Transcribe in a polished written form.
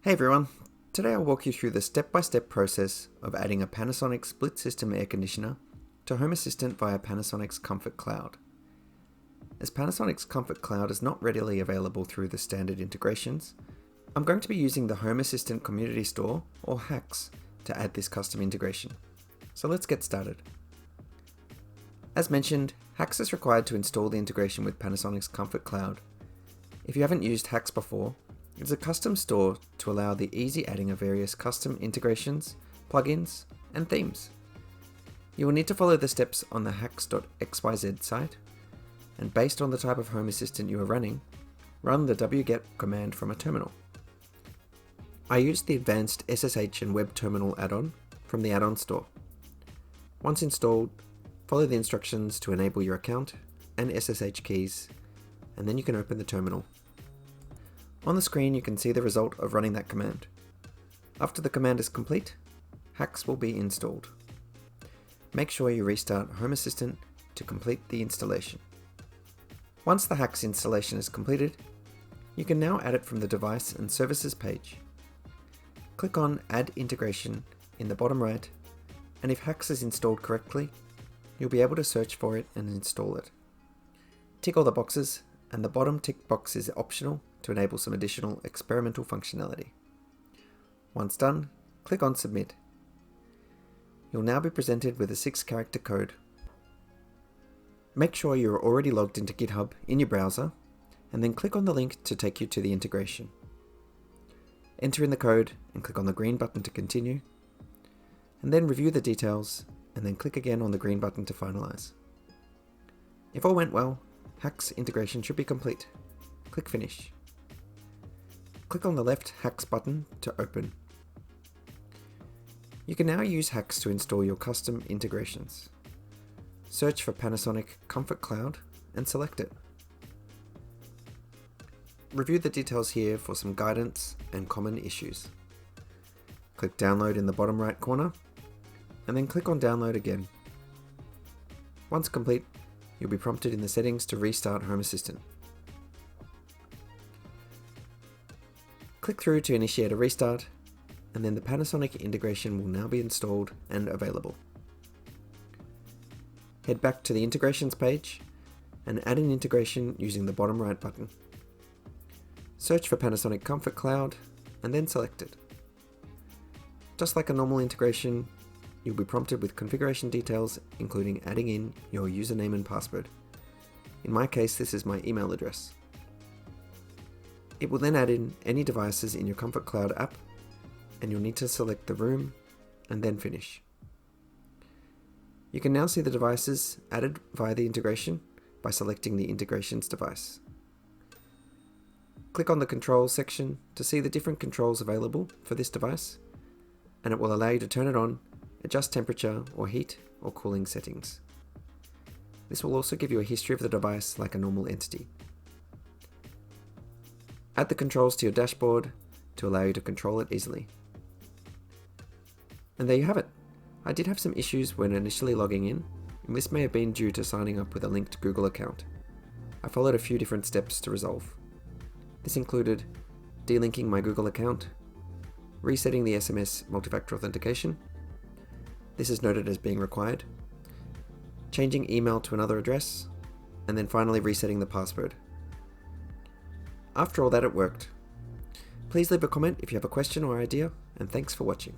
Hey everyone, today I'll walk you through the step-by-step process of adding a Panasonic Split System Airconditioner to Home Assistant via Panasonic's Comfort Cloud. As Panasonic's Comfort Cloud is not readily available through the standard integrations, I'm going to be using the Home Assistant Community Store, or HACS, to add this custom integration. So let's get started. As mentioned, HACS is required to install the integration with Panasonic's Comfort Cloud. If you haven't used HACS before, it's a custom store to allow the easy adding of various custom integrations, plugins, and themes. You will need to follow the steps on the hacs.xyz site, and based on the type of Home Assistant you are running, run the wget command from a terminal. I used the advanced SSH and web terminal add-on from the add-on store. Once installed, follow the instructions to enable your account and SSH keys, and then you can open the terminal. On the screen you can see the result of running that command. After the command is complete, HACS will be installed. Make sure you restart Home Assistant to complete the installation. Once the HACS installation is completed, you can now add it from the Device and Services page. Click on Add Integration in the bottom right, and if HACS is installed correctly, you'll be able to search for it and install it. Tick all the boxes, and the bottom tick box is optional to enable some additional experimental functionality. Once done, click on Submit. You'll now be presented with a 6-character code. Make sure you're already logged into GitHub in your browser, and then click on the link to take you to the integration. Enter in the code and click on the green button to continue, and then review the details, and then click again on the green button to finalize. If all went well, HACS integration should be complete. Click Finish. Click on the left HACS button to open. You can now use HACS to install your custom integrations. Search for Panasonic Comfort Cloud and select it. Review the details here for some guidance and common issues. Click Download in the bottom right corner, and then click on Download again. Once complete, you'll be prompted in the settings to restart Home Assistant. Click through to initiate a restart, and then the Panasonic integration will now be installed and available. Head back to the Integrations page and add an integration using the bottom right button. Search for Panasonic Comfort Cloud and then select it. Just like a normal integration, you'll be prompted with configuration details, including adding in your username and password. In my case, this is my email address. It will then add in any devices in your Comfort Cloud app, and you'll need to select the room and then finish. You can now see the devices added via the integration by selecting the integrations device. Click on the Controls section to see the different controls available for this device, and it will allow you to turn it on, adjust temperature or heat or cooling settings. This will also give you a history of the device like a normal entity. Add the controls to your dashboard to allow you to control it easily. And there you have it. I did have some issues when initially logging in, and this may have been due to signing up with a linked Google account. I followed a few different steps to resolve. This included delinking my Google account, resetting the SMS multi-factor authentication, this is noted as being required, changing email to another address, and then finally resetting the password. After all that, it worked. Please leave a comment if you have a question or idea, and thanks for watching.